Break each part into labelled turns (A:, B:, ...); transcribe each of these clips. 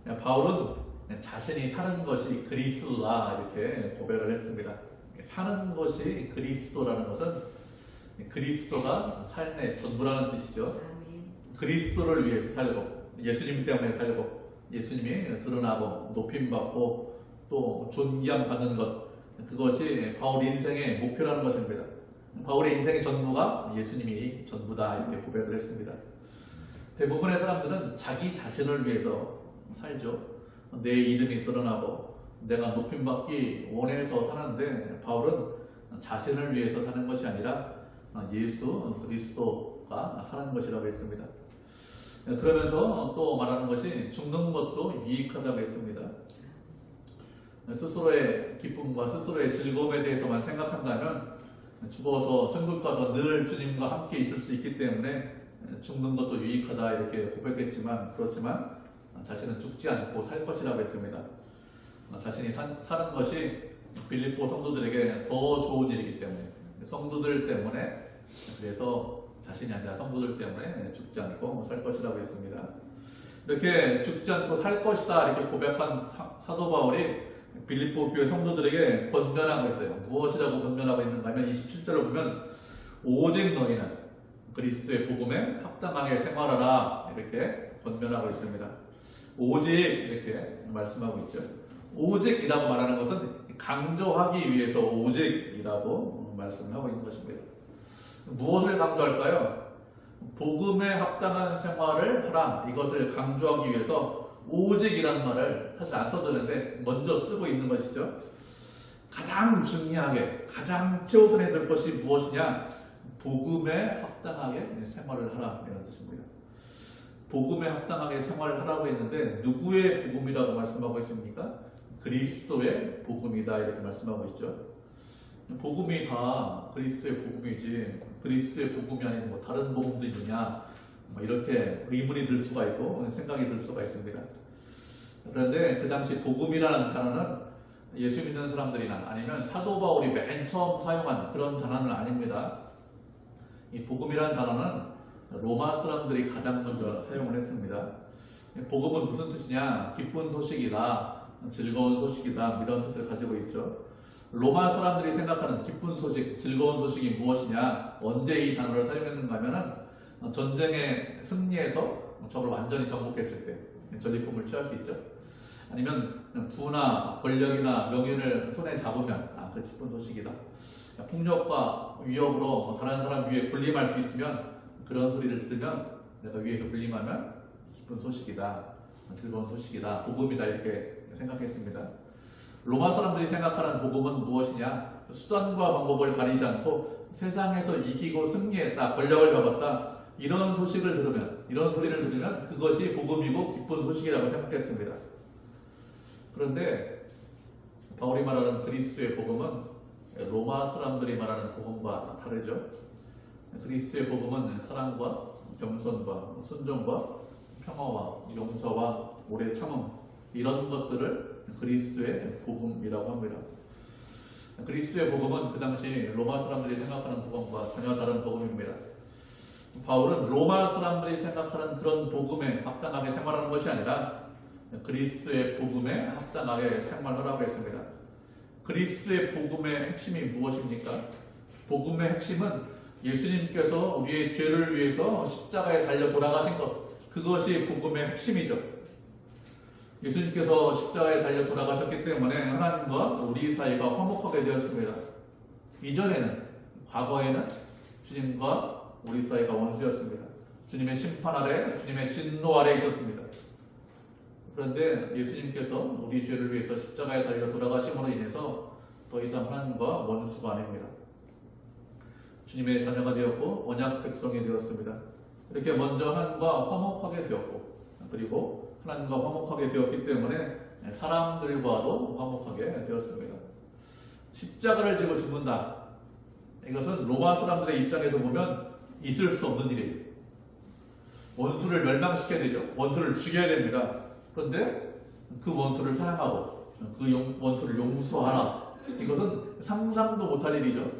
A: 바울은 자신이 사는 것이 그리스도다 이렇게 고백을 했습니다. 사는 것이 그리스도라는 것은 그리스도가 삶의 전부라는 뜻이죠. 그리스도를 위해서 살고 예수님 때문에 살고 예수님이 드러나고 높임받고 또 존귀함 받는 것, 그것이 바울 인생의 목표라는 것입니다. 바울의 인생의 전부가 예수님이 전부다 이렇게 고백을 했습니다. 대부분의 사람들은 자기 자신을 위해서 살죠. 내 이름이 드러나고 내가 높임받기 원해서 사는데, 바울은 자신을 위해서 사는 것이 아니라 예수 그리스도가 사는 것이라고 했습니다. 그러면서 또 말하는 것이 죽는 것도 유익하다고 했습니다. 스스로의 기쁨과 스스로의 즐거움에 대해서만 생각한다면 죽어서 천국 가서 늘 주님과 함께 있을 수 있기 때문에 죽는 것도 유익하다 이렇게 고백했지만, 그렇지만 자신은 죽지 않고 살 것이라고 했습니다. 자신이 사는 것이 빌립보 성도들에게 더 좋은 일이기 때문에, 성도들 때문에, 그래서 자신이 아니라 성도들 때문에 죽지 않고 살 것이라고 했습니다. 이렇게 죽지 않고 살 것이다 이렇게 고백한 사도 바울이 빌립보 교회 성도들에게 권면하고 있어요. 무엇이라고 권면하고 있는가 하면 27절을 보면 오직 너희는 그리스도의 복음에 합당하게 생활하라 이렇게 권면하고 있습니다. 오직 이렇게 말씀하고 있죠. 오직이라고 말하는 것은 강조하기 위해서 오직이라고 말씀을 하고 있는 것입니다. 무엇을 강조할까요? 복음에 합당한 생활을 하라, 이것을 강조하기 위해서 오직이라는 말을 사실 안 써도 되는데 먼저 쓰고 있는 것이죠. 가장 중요하게 가장 최우선해야 될 것이 무엇이냐? 복음에 합당하게 생활을 하라 이런 뜻입니다. 복음에 합당하게 생활을 하라고 했는데 누구의 복음이라고 말씀하고 있습니까? 그리스도의 복음이다 이렇게 말씀하고 있죠. 복음이 다 그리스도의 복음이지 그리스도의 복음이 아닌 뭐 다른 복음도 있느냐, 이렇게 의문이 들 수가 있고 생각이 들 수가 있습니다. 그런데 그 당시 복음이라는 단어는 예수 믿는 사람들이나 아니면 사도 바울이 맨 처음 사용한 그런 단어는 아닙니다. 이 복음이라는 단어는 로마 사람들이 가장 먼저 사용을 했습니다. 복음은 무슨 뜻이냐? 기쁜 소식이다, 즐거운 소식이다, 이런 뜻을 가지고 있죠. 로마 사람들이 생각하는 기쁜 소식, 즐거운 소식이 무엇이냐? 언제 이 단어를 사용했는가 하면은 전쟁에 승리해서 적을 완전히 정복했을 때 전리품을 취할 수 있죠. 아니면 부나 권력이나 명예를 손에 잡으면 그 기쁜 소식이다. 폭력과 위협으로 다른 사람 위에 군림할 수 있으면 그런 소리를 들으면 내가 위에서 군림하면 기쁜 소식이다, 즐거운 소식이다, 복음이다 이렇게 생각했습니다. 로마 사람들이 생각하는 복음은 무엇이냐? 수단과 방법을 가리지 않고 세상에서 이기고 승리했다, 권력을 잡았다, 이런 소식을 들으면, 이런 소리를 들으면 그것이 복음이고 기쁜 소식이라고 생각했습니다. 그런데 바울이 말하는 그리스도의 복음은 로마 사람들이 말하는 복음과 다르죠. 그리스도의 복음은 사랑과 겸손과 순종과 평화와 용서와 오래 참음, 이런 것들을 그리스도의 복음이라고 합니다. 그리스도의 복음은 그 당시 로마 사람들이 생각하는 복음과 전혀 다른 복음입니다. 바울은 로마 사람들이 생각하는 그런 복음에 합당하게 생활하는 것이 아니라 그리스도의 복음에 합당하게 생활하라고 했습니다. 그리스도의 복음의 핵심이 무엇입니까? 복음의 핵심은 예수님께서 우리의 죄를 위해서 십자가에 달려 돌아가신 것, 그것이 복음의 핵심이죠. 예수님께서 십자가에 달려 돌아가셨기 때문에 하나님과 우리 사이가 화목하게 되었습니다. 이전에는, 과거에는 주님과 우리 사이가 원수였습니다. 주님의 심판 아래, 주님의 진노 아래 있었습니다. 그런데 예수님께서 우리 죄를 위해서 십자가에 달려 돌아가심으로 인해서 더 이상 하나님과 원수가 아닙니다. 주님의 자녀가 되었고 언약 백성이 되었습니다. 이렇게 먼저 하나님과 화목하게 되었고, 그리고 하나님과 화목하게 되었기 때문에 사람들과도 화목하게 되었습니다. 십자가를 지고 죽는다, 이것은 로마 사람들의 입장에서 보면 있을 수 없는 일이에요. 원수를 멸망시켜야 되죠. 원수를 죽여야 됩니다. 그런데 그 원수를 사랑하고 그 원수를 용서하라, 이것은 상상도 못할 일이죠.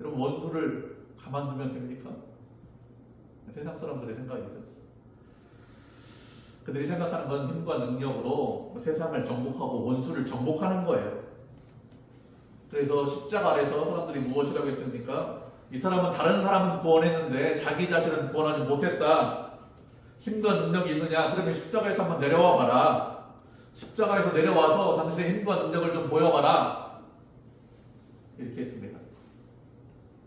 A: 여러분, 원수를 가만두면 됩니까? 세상 사람들의 생각이죠. 그들이 생각하는 건 힘과 능력으로 세상을 정복하고 원수를 정복하는 거예요. 그래서 십자가 아래서 사람들이 무엇이라고 했습니까? 이 사람은 다른 사람은 구원했는데 자기 자신은 구원하지 못했다. 힘과 능력이 있느냐? 그러면 십자가에서 한번 내려와 봐라. 십자가에서 내려와서 당신의 힘과 능력을 좀 보여봐라. 이렇게 했습니다.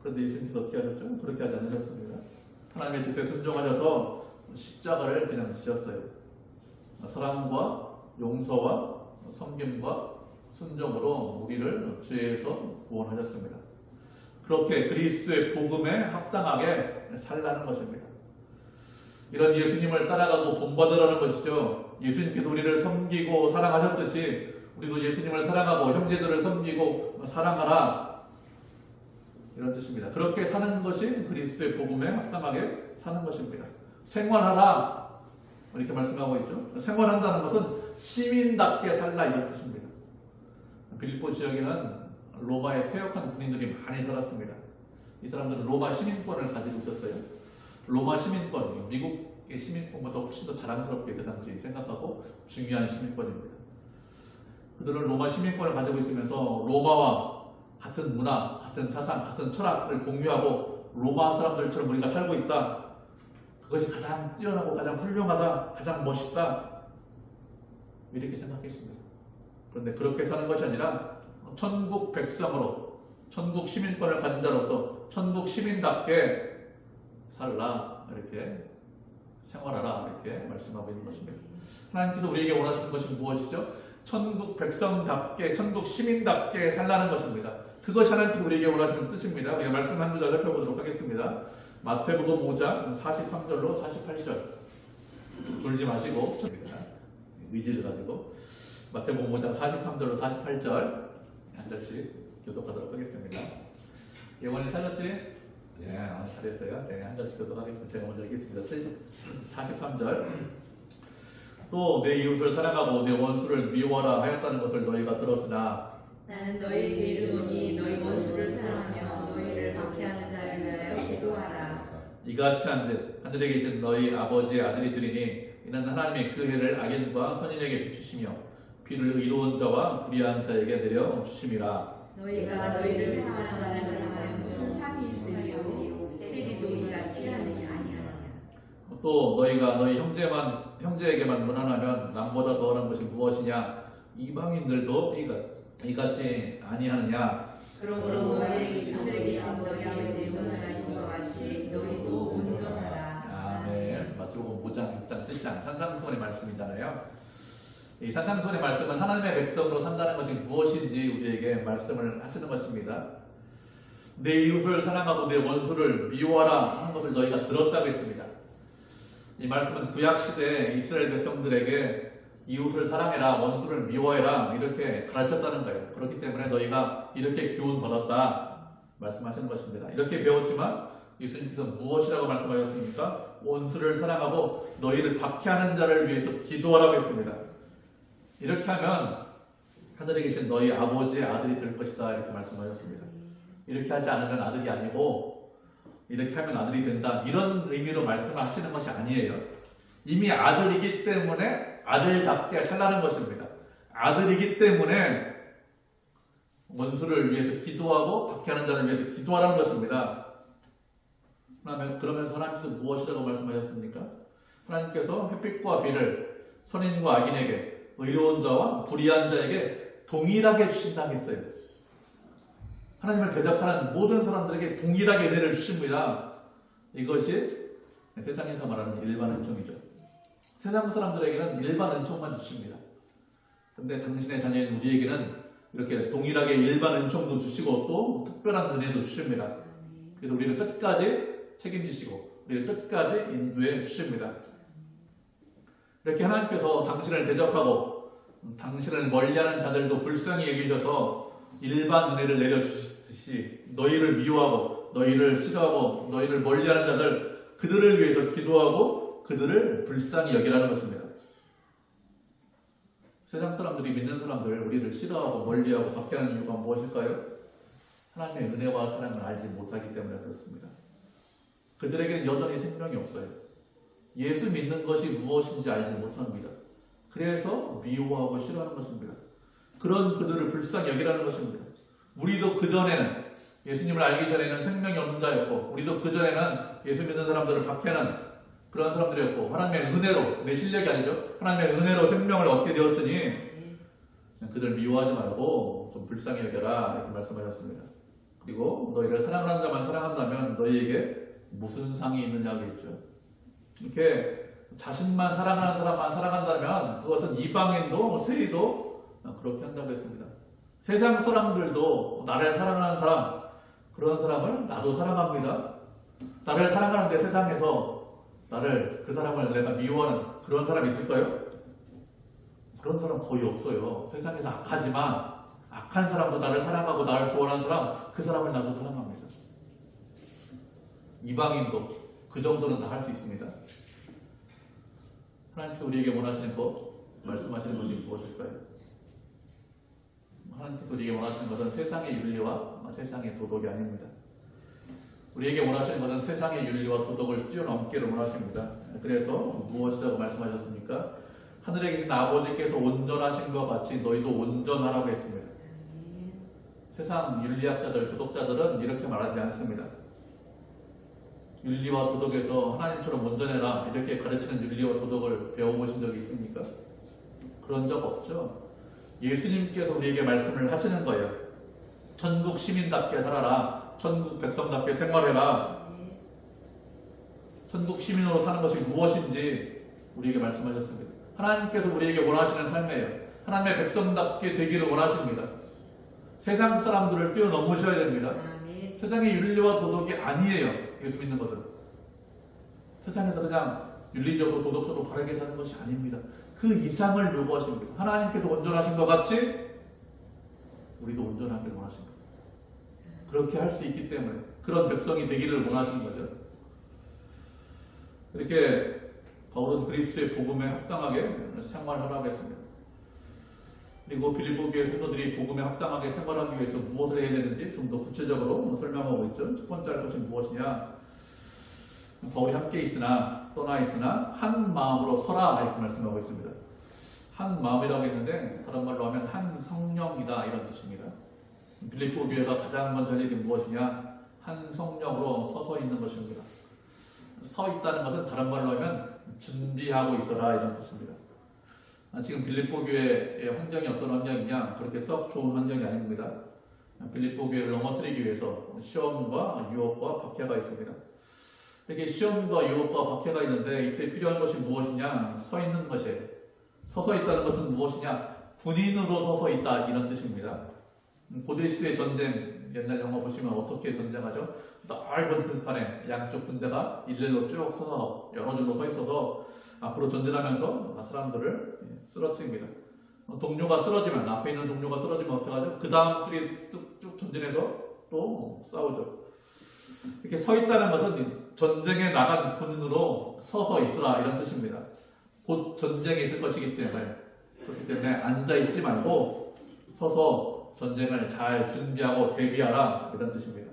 A: 그런데 예수님께서 어떻게 하셨죠? 그렇게 하지 않으셨습니다. 하나님의 뜻에 순종하셔서 십자가를 그냥 지셨어요. 사랑과 용서와 섬김과 순종으로 우리를 죄에서 구원하셨습니다. 그렇게 그리스도의 복음에 합당하게 살라는 것입니다. 이런 예수님을 따라가고 본받으라는 것이죠. 예수님께서 우리를 섬기고 사랑하셨듯이 우리도 예수님을 사랑하고 형제들을 섬기고 사랑하라, 이런 뜻입니다. 그렇게 사는 것이 그리스도의 복음에 합당하게 사는 것입니다. 생활하라, 이렇게 말씀하고 있죠. 생활한다는 것은 시민답게 살라, 이런 뜻입니다. 빌립보 지역에는 로마에 퇴역한 군인들이 많이 살았습니다. 이 사람들은 로마 시민권을 가지고 있었어요. 로마 시민권, 미국의 시민권보다 훨씬 더 자랑스럽게 그 당시 생각하고 중요한 시민권입니다. 그들은 로마 시민권을 가지고 있으면서 로마와 같은 문화, 같은 사상, 같은 철학을 공유하고 로마 사람들처럼 우리가 살고 있다. 그것이 가장 뛰어나고 가장 훌륭하다, 가장 멋있다, 이렇게 생각했습니다. 그런데 그렇게 사는 것이 아니라 천국 백성으로, 천국 시민권을 가진 자로서 천국 시민답게 살라, 이렇게 생활하라, 이렇게 말씀하고 있는 것입니다. 하나님께서 우리에게 원하시는 것이 무엇이죠? 천국 백성답게, 천국 시민답게 살라는 것입니다. 그것이 하나님께서 우리에게 원하시는 뜻입니다. 우리가 말씀 한 구절 살펴보도록 하겠습니다. 마태복음 5장 43절로 48절 졸지 마시고 의지를 가지고 마태복음 5장 43절로 48절 한 절씩 교독하도록 하겠습니다. 영원히 찾았지? 네, 잘했어요. 네, 한 절씩 교독하겠습니다. 제가 먼저 읽겠습니다. 43절. 또 내 이웃을 사랑하고 내 원수를 미워하라 하였다는 것을 너희가 들었으나
B: 나는 너희에게 이르노니 너희 원수를 사랑하며 너희를 박해하는 자를 위하여 기도하라.
A: 이같이 한즉 하늘에 계신 너희 아버지의 아들이 되리니 이는 하나님이 그 해를 악인과 선인에게 비추시며 비를 의로운 자와 불의한 자에게 내려 주심이라.
B: 너희가 너희를 사랑하는 사람은 무슨 상이 있으리요? 세리도 이같이 하느냐 아니하느냐.
A: 또 너희가 너희 형제에게만 무난하면 남보다 더한 것이 무엇이냐? 이방인들도 이같이 아니하느냐?
B: 그러므로 너희에게 하늘에 계신 너희 아버지의 온전하신 것 같이 너희도 온전하라.
A: 아멘. 마태복음 5장 6장 7장 산상수훈의 말씀이잖아요. 이 산상수훈의 말씀은 하나님의 백성으로 산다는 것이 무엇인지 우리에게 말씀을 하시는 것입니다. 내 이웃을 사랑하고 내 원수를 미워하라 하는 것을 너희가 들었다고 했습니다. 이 말씀은 구약시대 이스라엘 백성들에게 이웃을 사랑해라, 원수를 미워해라, 이렇게 가르쳤다는 거예요. 그렇기 때문에 너희가 이렇게 교훈 받았다 말씀하시는 것입니다. 이렇게 배웠지만 예수님께서 무엇이라고 말씀하셨습니까? 원수를 사랑하고 너희를 박해하는 자를 위해서 기도하라고 했습니다. 이렇게 하면 하늘에 계신 너희 아버지의 아들이 될 것이다, 이렇게 말씀하셨습니다. 이렇게 하지 않으면 아들이 아니고 이렇게 하면 아들이 된다, 이런 의미로 말씀하시는 것이 아니에요. 이미 아들이기 때문에 아들답게 살라는 것입니다. 아들이기 때문에 원수를 위해서 기도하고 박해하는 자를 위해서 기도하라는 것입니다. 그러면서 하나님께서 무엇이라고 말씀하셨습니까? 하나님께서 햇빛과 비를 선인과 악인에게, 의로운 자와 불의한 자에게 동일하게 주신다고 했어요. 하나님을 대적하는 모든 사람들에게 동일하게 은혜를 주십니다. 이것이 세상에서 말하는 일반 은총이죠. 세상 사람들에게는 일반 은총만 주십니다. 그런데 당신의 자녀인 우리에게는 이렇게 동일하게 일반 은총도 주시고 또 특별한 은혜도 주십니다. 그래서 우리를 끝까지 책임지시고 우리를 끝까지 인도해 주십니다. 이렇게 하나님께서 당신을 대적하고 당신을 멀리하는 자들도 불쌍히 여기셔서 일반 은혜를 내려주시듯이 너희를 미워하고 너희를 싫어하고 너희를 멀리하는 자들, 그들을 위해서 기도하고 그들을 불쌍히 여기라는 것입니다. 세상 사람들이, 믿는 사람들, 우리를 싫어하고 멀리하고 박해하는 이유가 무엇일까요? 하나님의 은혜와 사랑을 알지 못하기 때문에 그렇습니다. 그들에게는 여전히 생명이 없어요. 예수 믿는 것이 무엇인지 알지 못합니다. 그래서 미워하고 싫어하는 것입니다. 그런 그들을 불쌍히 여기라는 것입니다. 우리도 그전에는 예수님을 알기 전에는 생명이 없는 자였고, 우리도 그전에는 예수 믿는 사람들을 박해하는 그런 사람들이었고, 하나님의 은혜로, 내 실력이 아니죠, 하나님의 은혜로 생명을 얻게 되었으니 그들 미워하지 말고 좀 불쌍히 여겨라 이렇게 말씀하셨습니다. 그리고 너희를 사랑하는 자만 사랑한다면 너희에게 무슨 상이 있느냐고 했죠. 이렇게 자신만 사랑하는 사람만 사랑한다면 그것은 이방인도 세리도 그렇게 한다고 했습니다. 세상 사람들도 나를 사랑하는 사람, 그런 사람을 나도 사랑합니다. 나를 사랑하는데 세상에서 그 사람을 내가 미워하는 그런 사람이 있을까요? 그런 사람 거의 없어요. 세상에서 악하지만 악한 사람도 나를 사랑하고 나를 좋아하는 사람, 그 사람을 나도 사랑합니다. 이방인도 그 정도는 다 할 수 있습니다. 하나님께서 우리에게 원하시는 것, 말씀하시는 것이 무엇일까요? 하나님께서 우리에게 원하시는 것은 세상의 윤리와 세상의 도덕이 아닙니다. 우리에게 원하시는 것은 세상의 윤리와 도덕을 뛰어넘기를 원하십니다. 그래서 무엇이라고 말씀하셨습니까? 하늘에 계신 아버지께서 온전하신 것 같이 너희도 온전하라고 했습니다. 세상 윤리학자들, 도덕자들은 이렇게 말하지 않습니다. 윤리와 도덕에서 하나님처럼 온전해라 이렇게 가르치는 윤리와 도덕을 배워보신 적이 있습니까? 그런 적 없죠. 예수님께서 우리에게 말씀을 하시는 거예요. 천국 시민답게 살아라. 천국 백성답게 생활해라. 천국 시민으로 사는 것이 무엇인지 우리에게 말씀하셨습니다. 하나님께서 우리에게 원하시는 삶이에요. 하나님의 백성답게 되기를 원하십니다. 세상 사람들을 뛰어넘으셔야 됩니다. 세상의 윤리와 도덕이 아니에요. 예수 믿는 것은 세상에서 그냥 윤리적으로 도덕적으로 바르게 사는 것이 아닙니다. 그 이상을 요구하십니다. 하나님께서 온전하신 것 같이 우리도 온전하기를 원하십니다. 그렇게 할 수 있기 때문에 그런 백성이 되기를 원하시는 거죠. 이렇게 바울은 그리스도의 복음에 합당하게 생활하라고 했습니다. 그리고 빌립보 교회 성도들이 복음에 합당하게 생활하기 위해서 무엇을 해야 되는지 좀 더 구체적으로 설명하고 있죠. 첫 번째 할 것이 무엇이냐? 바울이 함께 있으나 떠나 있으나 한 마음으로 서라 이렇게 말씀하고 있습니다. 한 마음이라고 했는데 다른 말로 하면 한 성령이다 이런 뜻입니다. 빌립보 교회가 가장 먼저 할 일이 무엇이냐? 한 성령으로 서서 있는 것입니다. 서 있다는 것은 다른 말로 하면 준비하고 있어라 이런 뜻입니다. 지금 빌립보 교회의 환경이 어떤 환경이냐? 그렇게 썩 좋은 환경이 아닙니다. 빌립보 교회를 넘어뜨리기 위해서 시험과 유혹과 박해가 있습니다. 이렇게 시험과 유혹과 박해가 있는데 이때 필요한 것이 무엇이냐? 서 있는 것이에요. 서서 있다는 것은 무엇이냐? 군인으로 서서 있다 이런 뜻입니다. 고대 시대의 전쟁, 옛날 영화 보시면 어떻게 전쟁하죠? 넓은 들판에 양쪽 군대가 일렬로 쭉 서서 여러 줄로 서 있어서 앞으로 전진하면서 사람들을 쓰러뜨립니다. 동료가 쓰러지면, 앞에 있는 동료가 쓰러지면 어떻게 하죠? 그 다음 줄이 쭉 전진해서 또 싸우죠. 이렇게 서 있다는 것은 전쟁에 나간 군인으로 서서 있으라 이런 뜻입니다. 곧 전쟁이 있을 것이기 때문에, 그렇기 때문에 앉아있지 말고 서서 전쟁을 잘 준비하고 대비하라 이런 뜻입니다.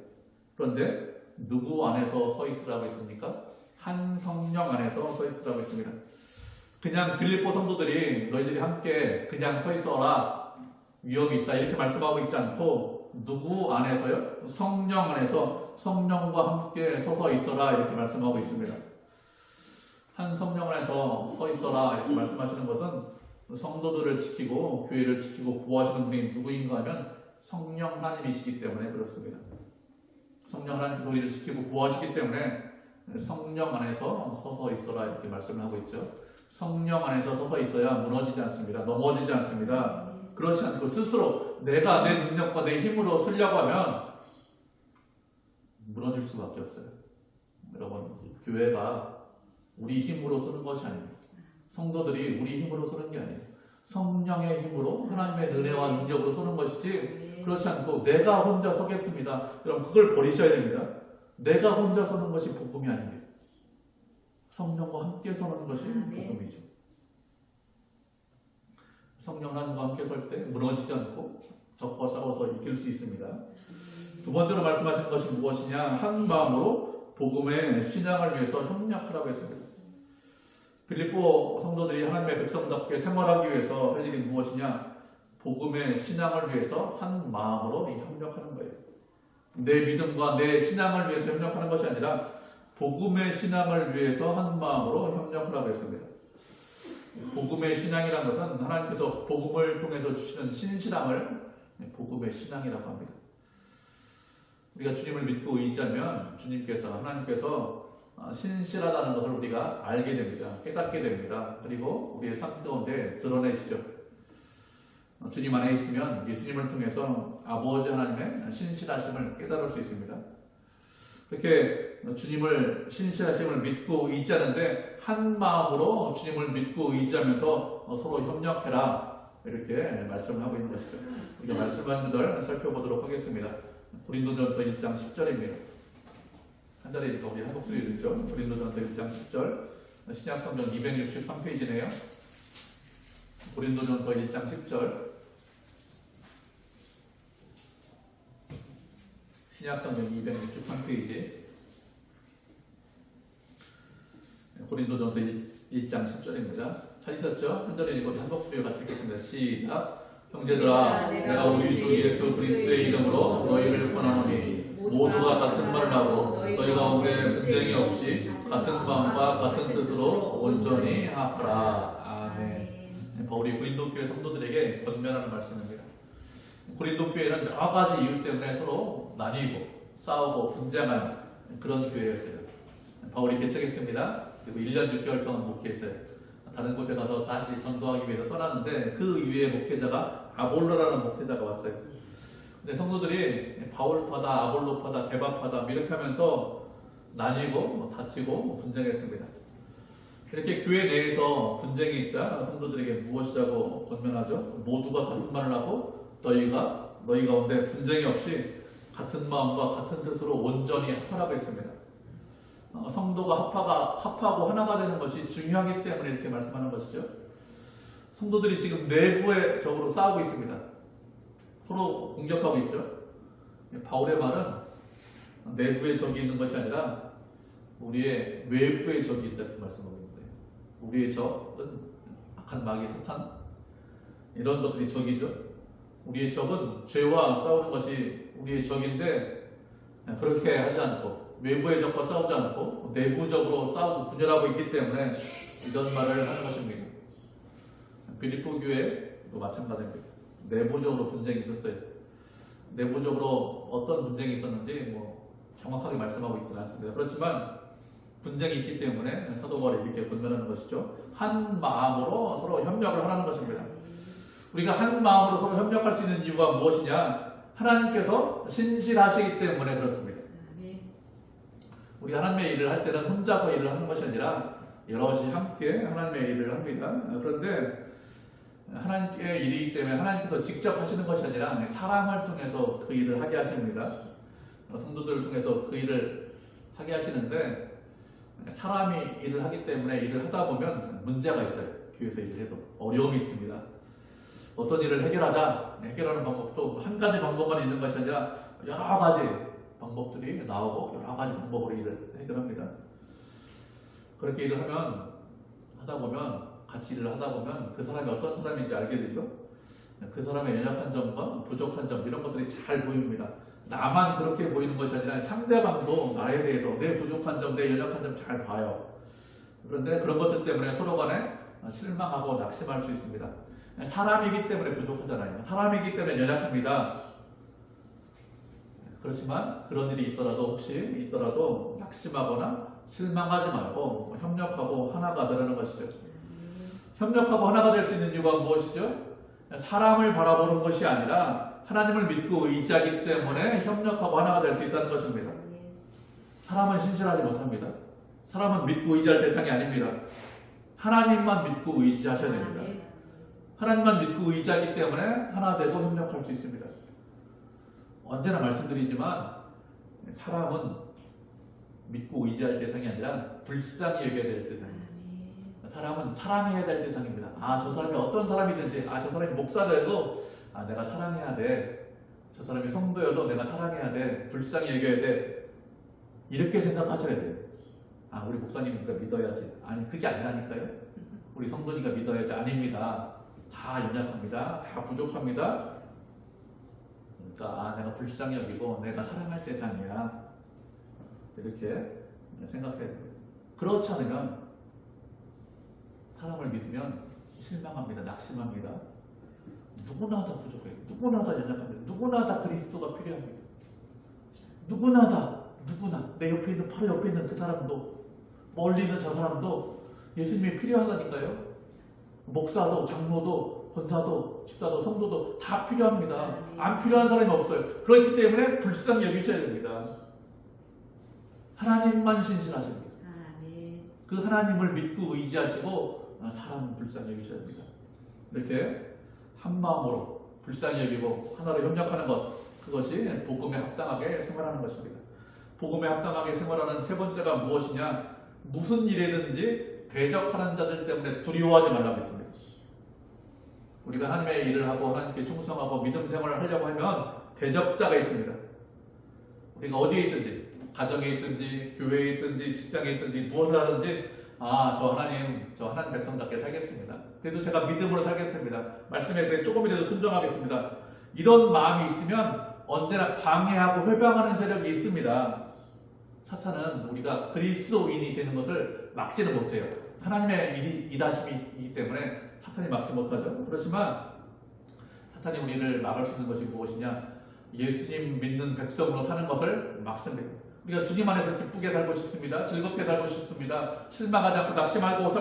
A: 그런데 누구 안에서 서 있으라고 했습니까? 한 성령 안에서 서 있으라고 했습니다. 그냥 빌립보 성도들이 너희들이 함께 그냥 서 있어라 위험이 있다 이렇게 말씀하고 있지 않고 누구 안에서요? 성령 안에서 성령과 함께 서서 있어라 이렇게 말씀하고 있습니다. 한 성령 안에서 서 있어라 이렇게 말씀하시는 것은 성도들을 지키고 교회를 지키고 보호하시는 분이 누구인가 하면 성령 하나님이시기 때문에 그렇습니다. 성령 하나님께서 우리를 지키고 보호하시기 때문에 성령 안에서 서서 있어라 이렇게 말씀을 하고 있죠. 성령 안에서 서서 있어야 무너지지 않습니다. 넘어지지 않습니다. 그렇지 않고 스스로 내가 내 능력과 내 힘으로 쓰려고 하면 무너질 수밖에 없어요. 여러분, 교회가 우리 힘으로 쓰는 것이 아닙니다. 성도들이 우리 힘으로 쓰는 게 아니에요. 성령의 힘으로 하나님의 은혜와 능력으로 서는 것이지 그렇지 않고 내가 혼자 서겠습니다. 여러분 그걸 버리셔야 됩니다. 내가 혼자 서는 것이 복음이 아닙니다. 성령과 함께 서는 것이 복음이죠. 성령 하나님과 함께 설 때 무너지지 않고 적과 싸워서 이길 수 있습니다. 두 번째로 말씀하시는 것이 무엇이냐? 한 마음으로 복음의 신앙을 위해서 협력하라고 했습니다. 빌립보 성도들이 하나님의 백성답게 생활하기 위해서 할 일이 무엇이냐? 복음의 신앙을 위해서 한 마음으로 협력하는 거예요. 내 믿음과 내 신앙을 위해서 협력하는 것이 아니라 복음의 신앙을 위해서 한 마음으로 협력하라고 했습니다. 복음의 신앙이라는 것은 하나님께서 복음을 통해서 주시는 신실함을 복음의 신앙이라고 합니다. 우리가 주님을 믿고 의지하면 주님께서 하나님께서 신실하다는 것을 우리가 알게 됩니다. 깨닫게 됩니다. 그리고 우리의 삶 가운데 드러내시죠. 주님 안에 있으면 예수님을 통해서 아버지 하나님의 신실하심을 깨달을 수 있습니다. 그렇게 주님을 신실하심을 믿고 의지하는데 한 마음으로 주님을 믿고 의지하면서 서로 협력해라 이렇게 말씀을 하고 있는 것이죠. 우리가 말씀 한 구절 살펴보도록 하겠습니다. 고린도전서 1장 10절입니다. 한 자리에 우리 한 목소리 읽죠. 고린도전서 1장 10절 신약성경 263페이지네요. 고린도전서 1장 10절 신약성경 263페이지 고린도전서 1장 10절입니다. 찾으셨죠? 한 절에 읽고 한 목소리로 같이 읽겠습니다. 시작. 형제들아 내가 우리 주 예수 그리스도의 이름으로 너희를 권하노니 모두가 같은 말을 하고 너희 가운데 분쟁이 없이 같은 마음과 같은 뜻으로 온전히 하라. 아멘. 바울이 고린도 교회 성도들에게 권면하는 말씀입니다. 고린도 교회는 여러 가지 이유 때문에 서로 나뉘고 싸우고 분쟁하는 그런 교회였어요. 바울이 개척했습니다. 그리고 1년 6개월 동안 목회했어요. 다른 곳에 가서 다시 전도하기 위해서 떠났는데 그 이후에 목회자가 아볼로라는 목회자가 왔어요. 근데 성도들이 바울파다, 아볼로파다, 개바파다 이렇게 하면서 나뉘고 다치고 분쟁했습니다. 이렇게 교회 내에서 분쟁이 있자 성도들에게 무엇이라고 권면하죠? 모두가 같은 말을 하고 너희 가운데 분쟁이 없이 같은 마음과 같은 뜻으로 온전히 합하라고 했습니다. 성도가 합하고 하나가 되는 것이 중요하기 때문에 이렇게 말씀하는 것이죠. 성도들이 지금 내부적으로 싸우고 있습니다. 서로 공격하고 있죠. 바울의 말은 내부의 적이 있는 것이 아니라 우리의 외부의 적이 있다 이렇게 말씀하고 있는 거예요. 우리의 적은 악한 마귀 사탄 이런 것들이 적이죠. 우리의 적은 죄와 싸우는 것이 우리의 적인데 그렇게 하지 않고 외부의 적과 싸우지 않고 내부적으로 싸우고 분열하고 있기 때문에 이런 말을 하는 것입니다. 빌립보 교회도 마찬가지입니다. 내부적으로 분쟁이 있었어요. 내부적으로 어떤 분쟁이 있었는지 정확하게 말씀하고 있지는 않습니다. 그렇지만 분쟁이 있기 때문에 사도 바울이 이렇게 권면하는 것이죠. 한 마음으로 서로 협력을 하라는 것입니다. 우리가 한 마음으로 서로 협력할 수 있는 이유가 무엇이냐? 하나님께서 신실하시기 때문에 그렇습니다. 우리 하나님의 일을 할 때는 혼자서 일을 하는 것이 아니라 여럿이 함께 하나님의 일을 합니다. 그런데 하나님의 일이기 때문에 하나님께서 직접 하시는 것이 아니라 사람을 통해서 그 일을 하게 하십니다. 성도들을 통해서 그 일을 하게 하시는데 사람이 일을 하기 때문에 일을 하다 보면 문제가 있어요. 교회에서 일을 해도 어려움이 있습니다. 어떤 일을 해결하는 방법도 한 가지 방법만 있는 것이 아니라 여러 가지 방법들이 나오고 여러 가지 방법으로 일을 해결합니다. 그렇게 일을 하다 보면 같이 일을 하다 보면 그 사람이 어떤 사람인지 알게 되죠. 그 사람의 연약한 점과 부족한 점 이런 것들이 잘 보입니다. 나만 그렇게 보이는 것이 아니라 상대방도 나에 대해서 내 부족한 점, 내 연약한 점 잘 봐요. 그런데 그런 것들 때문에 서로 간에 실망하고 낙심할 수 있습니다. 사람이기 때문에 부족하잖아요. 사람이기 때문에 연약합니다. 그렇지만 그런 일이 있더라도 낙심하거나 실망하지 말고 협력하고 하나가 되라는 것이죠. 협력하고 하나가 될 수 있는 이유가 무엇이죠? 사람을 바라보는 것이 아니라 하나님을 믿고 의지하기 때문에 협력하고 하나가 될 수 있다는 것입니다. 사람은 신실하지 못합니다. 사람은 믿고 의지할 대상이 아닙니다. 하나님만 믿고 의지하셔야 됩니다. 하나님만 믿고 의지하기 때문에 하나 되고 협력할 수 있습니다. 언제나 말씀드리지만 사람은 믿고 의지할 대상이 아니라 불쌍히 여겨야 될 대상입니다. 사람은 사랑해야 될 대상입니다. 저 사람이 어떤 사람이든지 저 사람이 목사더라도 내가 사랑해야 돼. 저 사람이 성도여도 내가 사랑해야 돼. 불쌍히 여겨야 돼. 이렇게 생각하셔야 돼요. 우리 목사님이니까 믿어야지. 아니 그게 아니라니까요. 우리 성도니까 믿어야지. 아닙니다. 다 연약합니다. 다 부족합니다. 그러니까 내가 불쌍히 여기고 내가 사랑할 대상이야. 이렇게 생각해야 돼요. 그렇지 않으면 사람을 믿으면 실망합니다. 낙심합니다. 누구나 다 부족해요. 누구나 다 연약합니다. 누구나 다 그리스도가 필요합니다. 누구나 내 옆에 있는 바로 옆에 있는 그 사람도 멀리 있는 저 사람도 예수님이 필요하다니까요. 목사도 장로도 권사도 집사도 성도도 다 필요합니다. 안 필요한 사람이 없어요. 그렇기 때문에 불쌍히 여기셔야 됩니다. 하나님만 신실하십니다. 그 하나님을 믿고 의지하시고 사람 불쌍히 여기셔야 됩니다. 이렇게 한 마음으로 불쌍히 여기고 하나로 협력하는 것, 그것이 복음에 합당하게 생활하는 것입니다. 복음에 합당하게 생활하는 세 번째가 무엇이냐? 무슨 일이든지 대적하는 자들 때문에 두려워하지 말라고 했습니다. 우리가 하나님의 일을 하고 하나님께 충성하고 믿음 생활을 하려고 하면 대적자가 있습니다. 우리가 어디에 있든지, 가정에 있든지 교회에 있든지 직장에 있든지 무엇을 하든지 저 하나님 백성답게 살겠습니다. 그래도 제가 믿음으로 살겠습니다. 말씀에 대해 조금이라도 순종하겠습니다. 이런 마음이 있으면 언제나 방해하고 회방하는 세력이 있습니다. 사탄은 우리가 그리스도인이 되는 것을 막지는 못해요. 하나님의 일하심이기 때문에 사탄이 막지 못하죠. 그렇지만 사탄이 우리를 막을 수 있는 것이 무엇이냐? 예수님 믿는 백성으로 사는 것을 막습니다. 우리가 주님 안에서 기쁘게 살고 싶습니다. 즐겁게 살고 싶습니다. 실망하지 않고 낙심하고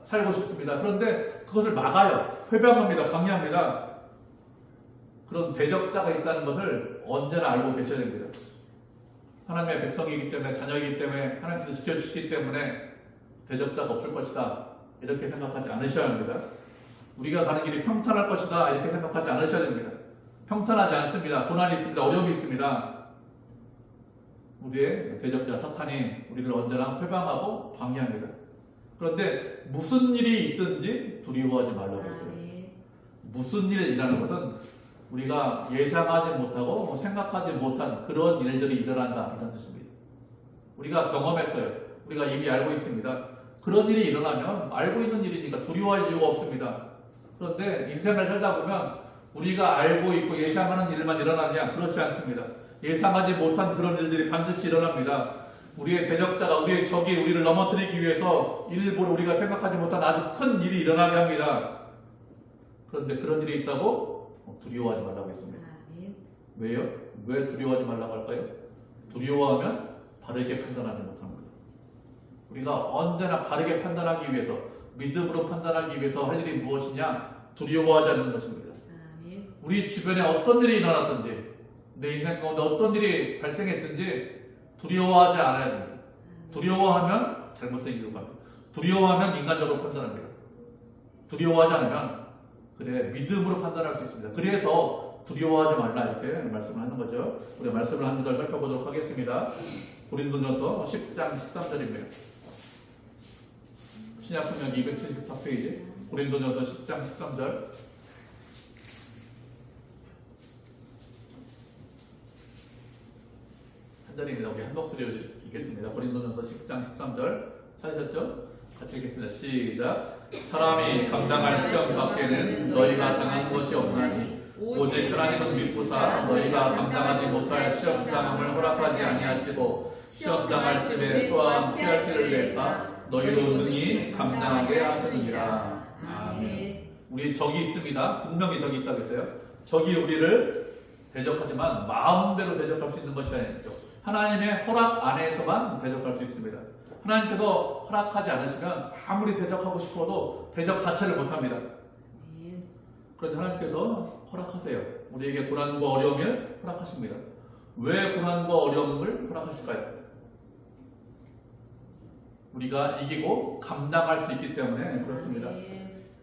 A: 살고 싶습니다. 그런데 그것을 막아요. 회방합니다. 방해합니다. 그런 대적자가 있다는 것을 언제나 알고 계셔야 됩니다. 하나님의 백성이기 때문에, 자녀이기 때문에, 하나님께서 지켜주시기 때문에 대적자가 없을 것이다. 이렇게 생각하지 않으셔야 합니다. 우리가 가는 길이 평탄할 것이다. 이렇게 생각하지 않으셔야 됩니다. 평탄하지 않습니다. 고난이 있습니다. 어려움이 있습니다. 우리의 대적자 사탄이 우리를 언제나 회방하고 방해합니다. 그런데 무슨 일이 있든지 두려워하지 말라고 했어요. 무슨 일이라는 것은 우리가 예상하지 못하고 생각하지 못한 그런 일들이 일어난다, 이런 뜻입니다. 우리가 경험했어요. 우리가 이미 알고 있습니다. 그런 일이 일어나면 알고 있는 일이니까 두려워할 이유가 없습니다. 그런데 인생을 살다 보면 우리가 알고 있고 예상하는 일만 일어나냐? 그렇지 않습니다. 예상하지 못한 그런 일들이 반드시 일어납니다. 우리의 대적자가, 우리의 적이 우리를 넘어뜨리기 위해서 일부러 우리가 생각하지 못한 아주 큰 일이 일어나게 합니다. 그런데 그런 일이 있다고 두려워하지 말라고 했습니다. 왜요? 왜 두려워하지 말라고 할까요? 두려워하면 바르게 판단하지 못합니다. 우리가 언제나 바르게 판단하기 위해서, 믿음으로 판단하기 위해서 할 일이 무엇이냐? 두려워하지 않는 것입니다. 우리 주변에 어떤 일이 일어났든지, 내 인생 가운데 어떤 일이 발생했든지 두려워하지 않아야 됩니다. 두려워하면 잘못된 길로 갑니다. 두려워하면 인간적으로 판단합니다. 두려워하지 않으면 믿음으로 판단할 수 있습니다. 그래서 두려워하지 말라, 이렇게 말씀을 하는 거죠. 우리 말씀을 한 절 살펴보도록 하겠습니다. 고린도전서 10장 13절입니다. 신약성경 274페이지 고린도전서 10장 13절. 한 절입니다. 우리 한 목소리로 읽겠습니다. 고린도전서 10장 13절 찾으셨죠? 같이 읽겠습니다. 시작. 사람이 감당할 시험 밖에는 너희가 당한 것이 없나니 오직 하나님은 믿고사 너희가 감당하지 못할 시험 당함을 허락하지 아니하시고 시험 당할 쯤에 또한 피할 길을 내사 너희로 능히 감당하게 하시느니라. 아멘. 우리 적이 있습니다. 분명히 적이 있다고 했어요. 적이 우리를 대적하지만 마음대로 대적할 수 있는 것이 아니죠. 하나님의 허락 안에서만 대적할 수 있습니다. 하나님께서 허락하지 않으시면 아무리 대적하고 싶어도 대적 자체를 못합니다. 그런데 하나님께서 허락하세요. 우리에게 고난과 어려움을 허락하십니다. 왜 고난과 어려움을 허락하실까요? 우리가 이기고 감당할 수 있기 때문에 그렇습니다.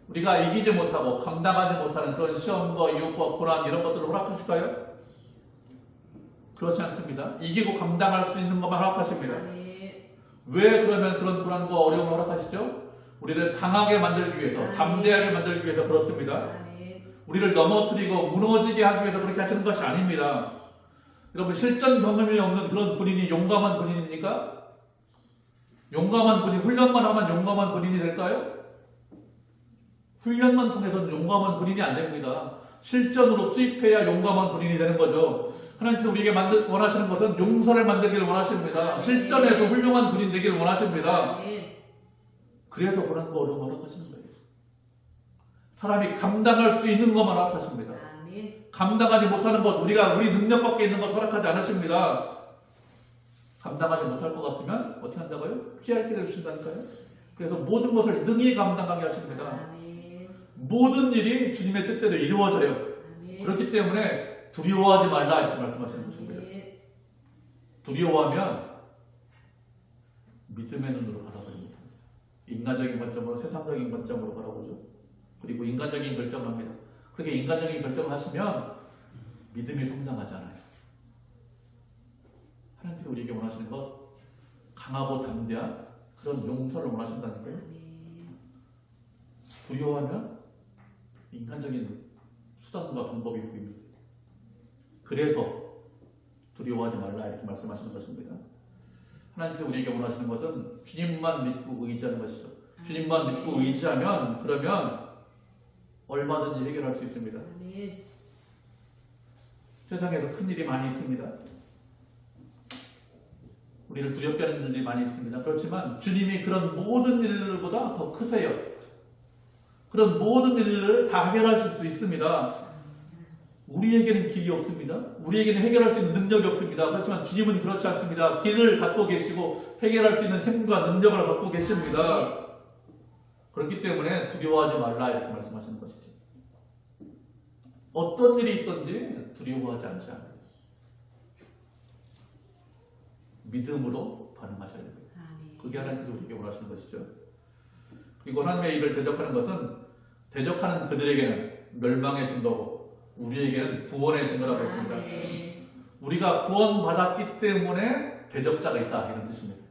A: 우리가 이기지 못하고 감당하지 못하는 그런 시험과 유혹과 고난 이런 것들을 허락하실까요? 그렇지 않습니다. 이기고 감당할 수 있는 것만 허락하십니다. 왜 그러면 그런 고난과 어려움을 허락하시죠? 우리를 강하게 만들기 위해서, 담대하게 만들기 위해서 그렇습니다. 우리를 넘어뜨리고 무너지게 하기 위해서 그렇게 하시는 것이 아닙니다. 여러분, 실전 경험이 없는 그런 군인이 용감한 군인입니까? 용감한 군인, 훈련만 하면 용감한 군인이 될까요? 훈련만 통해서는 용감한 군인이 안 됩니다. 실전으로 투입해야 용감한 군인이 되는 거죠. 하나님께서 우리에게 원하시는 것은 용사를 만들기를 원하십니다. 실전에서 훌륭한 군인 되기를 원하십니다. 그래서 고난과 어려움을 허락하시는 거예요. 사람이 감당할 수 있는 것만 허락하십니다. 감당하지 못하는 것, 우리 능력 밖에 있는 것 허락하지 않으십니다. 감당하지 못할 것 같으면 어떻게 한다고요? 피할 길을 주신다니까요. 그래서 모든 것을 능히 감당하게 하십니다. 모든 일이 주님의 뜻대로 이루어져요. 그렇기 때문에 두려워하지 말라 이렇게 말씀하시는 것입니다. 두려워하면 믿음의 눈으로 바라봅니다. 인간적인 관점으로 세상적인 관점으로 바라보죠. 그리고 인간적인 결정을 합니다. 그렇게 인간적인 결정을 하시면 믿음이 성장하지 않아요. 하나님께서 우리에게 원하시는 것 강하고 담대한 그런 용서를 원하신다니까요. 두려워하면 인간적인 수단과 방법이 보입니다. 그래서 두려워하지 말라 이렇게 말씀하시는 것입니다. 하나님께서 우리에게 원하시는 것은 주님만 믿고 의지하는 것이죠. 주님만 믿고 의지하면 그러면 얼마든지 해결할 수 있습니다. 세상에서 큰 일이 많이 있습니다. 우리를 두렵게 하는 일들이 많이 있습니다. 그렇지만 주님이 그런 모든 일들보다 더 크세요. 그런 모든 일들을 다 해결하실 수 있습니다. 우리에게는 길이 없습니다. 우리에게는 해결할 수 있는 능력이 없습니다. 그렇지만 주님은 그렇지 않습니다. 길을 갖고 계시고 해결할 수 있는 힘과 능력을 갖고 계십니다. 그렇기 때문에 두려워하지 말라 이렇게 말씀하시는 것이죠. 어떤 일이 있든지 두려워하지 않지 않아요. 믿음으로 반응하셔야 됩니다. 그게 하나님께서 우리에게 원하시는 것이죠. 그리고 하나님의 일을 대적하는 것은 대적하는 그들에게는 멸망의 증거고 우리에게는 구원의 증거라고 했습니다. 우리가 구원받았기 때문에 대적자가 있다 이런 뜻입니다.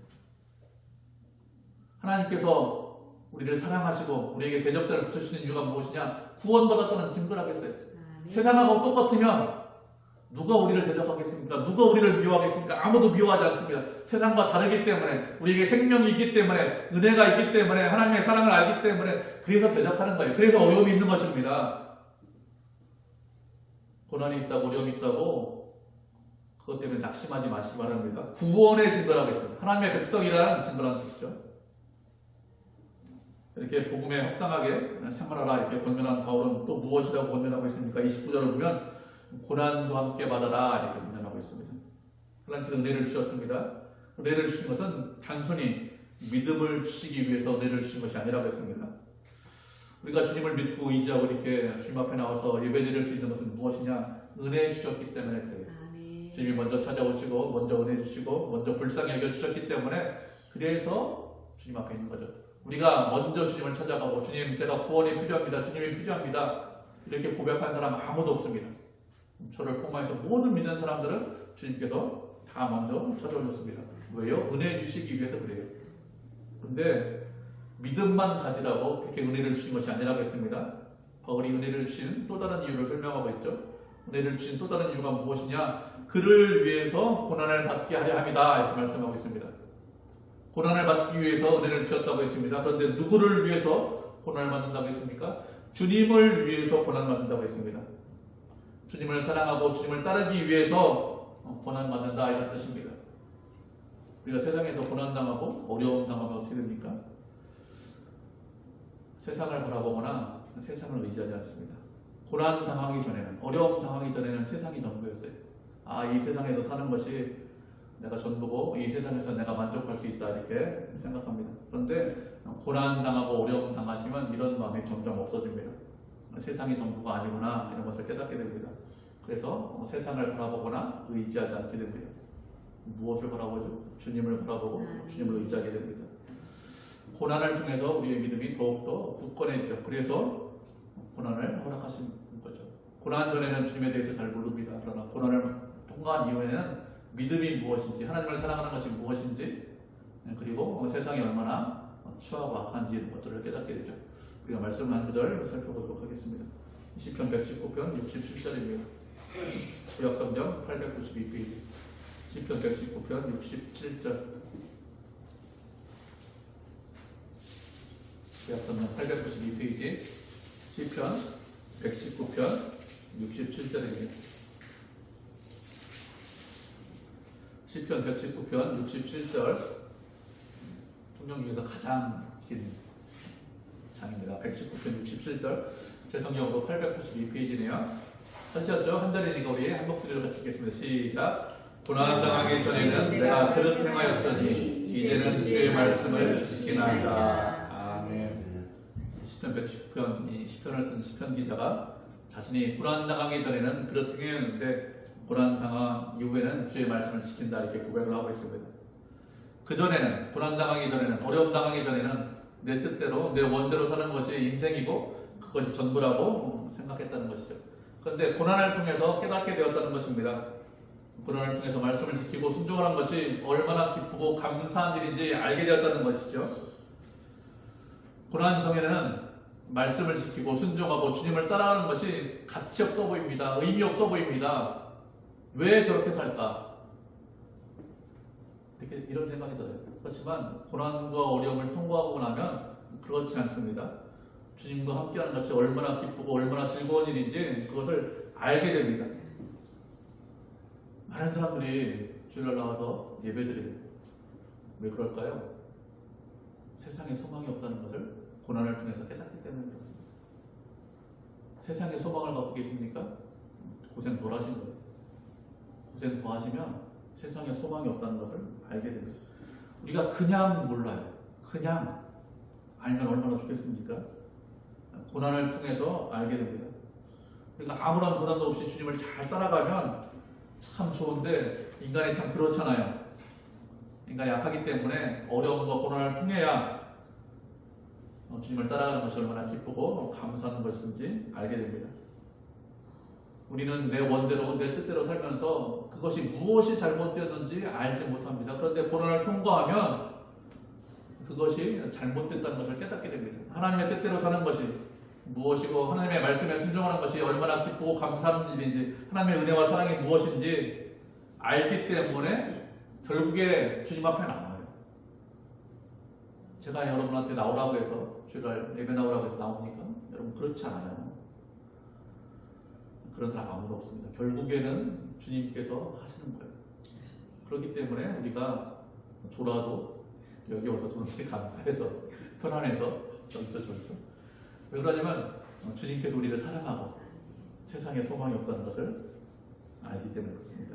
A: 하나님께서 우리를 사랑하시고 우리에게 대적자를 붙여주시는 이유가 무엇이냐? 구원받았다는 증거라고 했어요. 세상하고 똑같으면 누가 우리를 대적하겠습니까? 누가 우리를 미워하겠습니까? 아무도 미워하지 않습니다. 세상과 다르기 때문에 우리에게 생명이 있기 때문에 은혜가 있기 때문에 하나님의 사랑을 알기 때문에 그래서 대적하는 거예요. 그래서 어려움이 있는 것입니다. 고난이 있다고 어려움이 있다고 그것 때문에 낙심하지 마시기 바랍니다. 구원의 증거라고 했습니다. 하나님의 백성이라는 증거라는 뜻이죠. 이렇게 복음에 합당하게 생활하라 이렇게 권면한 바울은 또 무엇이라고 권면하고 있습니까? 29절을 보면 고난도 함께 받아라 이렇게 권면하고 있습니다. 하나님께서 은혜를 주셨습니다. 은혜를 주신 것은 단순히 믿음을 주시기 위해서 은혜를 주신 것이 아니라고 했습니다. 우리가 주님을 믿고 의지하고 이렇게 주님 앞에 나와서 예배드릴 수 있는 것은 무엇이냐? 은혜 주셨기 때문에 그래요. 주님이 먼저 찾아오시고 먼저 은혜 주시고 먼저 불쌍히 여겨주셨기 때문에 그래서 주님 앞에 있는 거죠. 우리가 먼저 주님을 찾아가고 주님 제가 구원이 필요합니다. 주님이 필요합니다. 이렇게 고백하는 사람 아무도 없습니다. 저를 포함해서 모든 믿는 사람들은 주님께서 다 먼저 찾아오셨습니다. 왜요? 은혜 주시기 위해서 그래요. 그런데 믿음만 가지라고 그렇게 은혜를 주신 것이 아니라고 했습니다. 바울이 은혜를 주신 또 다른 이유를 설명하고 있죠. 은혜를 주신 또 다른 이유가 무엇이냐? 그를 위해서 고난을 받게 하려 합니다. 이렇게 말씀하고 있습니다. 고난을 받기 위해서 은혜를 주셨다고 했습니다. 그런데 누구를 위해서 고난을 받는다고 했습니까? 주님을 위해서 고난을 받는다고 했습니다. 주님을 사랑하고 주님을 따르기 위해서 고난 받는다 이런 뜻입니다. 우리가 세상에서 고난 당하고 어려움 당하면 어떻게 됩니까? 세상을 바라보거나 세상을 의지하지 않습니다. 고난 당하기 전에는 어려움 당하기 전에는 세상이 전부였어요. 이 세상에서 사는 것이 내가 전부고 이 세상에서 내가 만족할 수 있다 이렇게 생각합니다. 그런데 고난 당하고 어려움 당하시면 이런 마음이 점점 없어집니다. 세상이 전부가 아니구나 이런 것을 깨닫게 됩니다. 그래서 세상을 바라보거나 의지하지 않게 됩니다. 무엇을 바라보죠? 주님을 바라보고 주님을 의지하게 됩니다. 고난을 통해서 우리의 믿음이 더욱더 굳건해지죠. 그래서 고난을 허락하신 거죠. 고난 전에는 주님에 대해서 잘 모릅니다. 그러나 고난을 통과한 이후에는 믿음이 무엇인지, 하나님을 사랑하는 것이 무엇인지, 그리고 세상이 얼마나 추하고 악한지 이런 것들을 깨닫게 되죠. 우리가 말씀을 한 구절 살펴보도록 하겠습니다. 시편 119편 67절입니다. 구약성경 892페이지. 시편 119편 67절. 구약성경 892페이지. 시편 119편 67절입니다. 시편 119편 67절, 성경 중에서 가장 긴 장입니다. 119편 67절, 제 성경으로 892페이지네요. 하시었죠? 한 자리니까 우리 한 목소리로 같이 읽겠습니다. 시작. 고난당하기 전에는 내가 그릇 행하였더니 이제는 주의 말씀을 지키나이다. 아멘. 시편 119편, 이 시편을 쓴 시편 기자가 자신이 고난당하기 전에는 그릇 행하였는데 고난당한 이후에는 주의 말씀을 지킨다, 이렇게 고백을 하고 있습니다. 그전에는, 고난당하기 전에는, 어려움 당하기 전에는 내 뜻대로, 내 원대로 사는 것이 인생이고 그것이 전부라고 생각했다는 것이죠. 그런데 고난을 통해서 깨닫게 되었다는 것입니다. 고난을 통해서 말씀을 지키고 순종하는 것이 얼마나 기쁘고 감사한 일인지 알게 되었다는 것이죠. 고난 전에는 말씀을 지키고 순종하고 주님을 따라가는 것이 가치 없어 보입니다. 의미 없어 보입니다. 왜 저렇게 살까? 이런 생각이 들어요. 그렇지만 고난과 어려움을 통과하고 나면 그렇지 않습니다. 주님과 함께하는 것이 얼마나 기쁘고 얼마나 즐거운 일인지 그것을 알게 됩니다. 많은 사람들이 주일날 나와서 예배드려요. 왜 그럴까요? 세상에 소망이 없다는 것을 고난을 통해서 깨닫기 때문에 그렇습니다. 세상에 소망을 갖고 계십니까? 고생 덜 하신 거예요. 고생 더 하시면 세상에 소망이 없다는 것을 알게 됩니다. 우리가 그냥 몰라요. 그냥 알면 얼마나 좋겠습니까? 고난을 통해서 알게 됩니다. 그러니까 아무런 고난도 없이 주님을 잘 따라가면 참 좋은데 인간이 참 그렇잖아요. 인간이 약하기 때문에 어려움과 고난을 통해야 주님을 따라가는 것이 얼마나 기쁘고 감사한 것인지 알게 됩니다. 우리는 내 원대로, 내 뜻대로 살면서 그것이 무엇이 잘못되었는지 알지 못합니다. 그런데 고난을 통과하면 그것이 잘못됐다는 것을 깨닫게 됩니다. 하나님의 뜻대로 사는 것이 무엇이고 하나님의 말씀에 순종하는 것이 얼마나 기쁘고 감사한 일인지, 하나님의 은혜와 사랑이 무엇인지 알기 때문에 결국에 주님 앞에 나와요. 제가 여러분한테 나오라고 해서, 주일날 예배 나오라고 해서 나옵니까? 여러분 그렇지 않아요. 그런 사람 아무도 없습니다. 결국에는 주님께서 하시는 거예요. 그렇기 때문에 우리가 졸아도 여기 와서 저는 되게 감사해서, 편안해서 여기서 졸죠. 왜 그러냐면 주님께서 우리를 사랑하고 세상에 소망이 없다는 것을 알기 때문에 그렇습니다.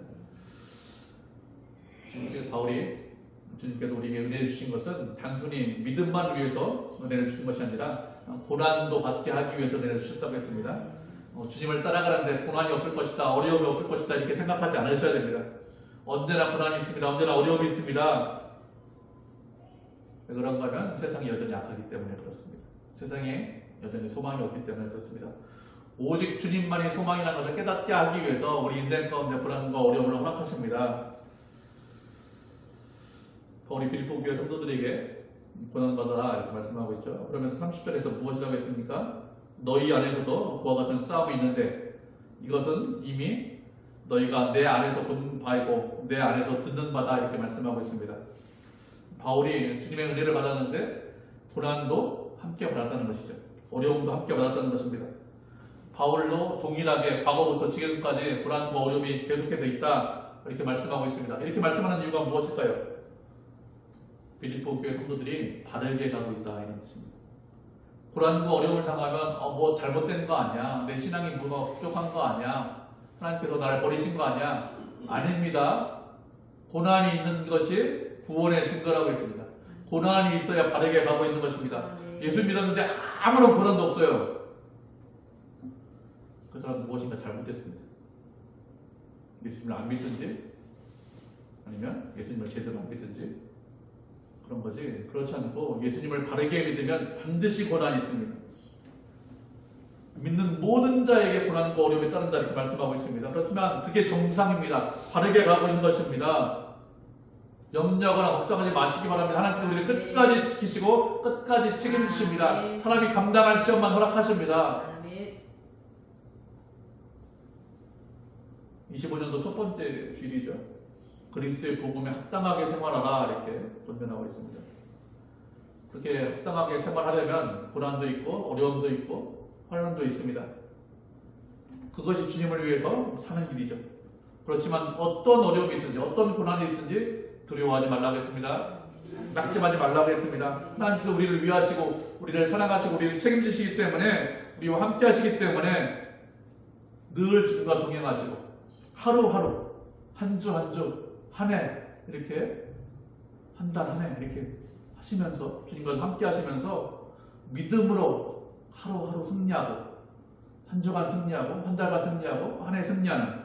A: 주님께서 우리에게 은혜를 주신 것은 단순히 믿음만 위해서 은혜를 주신 것이 아니라 고난도 받게 하기 위해서 은혜를 주셨다고 했습니다. 주님을 따라가는데 고난이 없을 것이다, 어려움이 없을 것이다, 이렇게 생각하지 않으셔야 됩니다. 언제나 고난이 있습니다. 언제나 어려움이 있습니다. 왜 그런가 하면 세상이 여전히 약하기 때문에 그렇습니다. 세상에 여전히 소망이 없기 때문에 그렇습니다. 오직 주님만이 소망이라는 것을 깨닫게 하기 위해서 우리 인생 가운데 고난과 어려움을 허락하십니다. 바울이 빌립보 교회 성도들에게 고난받아라 이렇게 말씀하고 있죠. 그러면서 30절에서 무엇이라고 했습니까? 너희 안에서도 그와 같은 싸움이 있는데 이것은 이미 너희가 내 안에서 본 바이고 내 안에서 듣는 바다, 이렇게 말씀하고 있습니다. 바울이 주님의 은혜를 받았는데 고난도 함께 받았다는 것이죠. 어려움도 함께 받았다는 것입니다. 바울도 동일하게 과거부터 지금까지 고난과 어려움이 계속해서 있다, 이렇게 말씀하고 있습니다. 이렇게 말씀하는 이유가 무엇일까요? 빌립보 교회 성도들이 바르게 가고 있다, 이런 뜻입니다. 고난과 어려움을 당하면 뭐 잘못된 거 아니야, 내 신앙이 부족한 거 아니야, 하나님께서 나를 버리신 거 아니야. 아닙니다. 고난이 있는 것이 구원의 증거라고 했습니다. 고난이 있어야 바르게 가고 있는 것입니다. 예수 믿었는데 아무런 고난도 없어요. 그 사람은 무엇인가 잘못됐습니다. 예수님을 안 믿든지 아니면 예수님을 제대로 안 믿든지 그런 거지, 그렇지 않고 예수님을 바르게 믿으면 반드시 고난이 있습니다. 믿는 모든 자에게 고난과 어려움이 따른다, 이렇게 말씀하고 있습니다. 그렇지만 그게 정상입니다. 바르게 가고 있는 것입니다. 염려하거나 걱정하지 마시기 바랍니다. 하나님께서 우리를 끝까지 지키시고 끝까지 책임지십니다. 사람이 감당할 시험만 허락하십니다. 25년도 첫 번째 주일이죠. 그리스도의 복음에 합당하게 생활하라, 이렇게 권면하고 있습니다. 그렇게 합당하게 생활하려면 고난도 있고 어려움도 있고 환난도 있습니다. 그것이 주님을 위해서 사는 길이죠. 그렇지만 어떤 어려움이 있든지 어떤 고난이 있든지 두려워하지 말라고 했습니다. 낙심하지 말라고 했습니다. 하나님 우리를 위하시고 우리를 사랑하시고 우리를 책임지시기 때문에 우리와 함께 하시기 때문에 늘 주님과 동행하시고 하루하루 한 주 한 주 한 해 이렇게 한 달 한 해 이렇게 하시면서 주님과 함께 하시면서 믿음으로 하루하루 승리하고 한 주간 승리하고 한 달간 승리하고 한 해 승리하는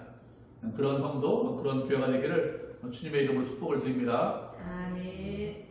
A: 그런 성도 그런 교회가 되기를 주님의 이름으로 축복을 드립니다.
B: 아멘.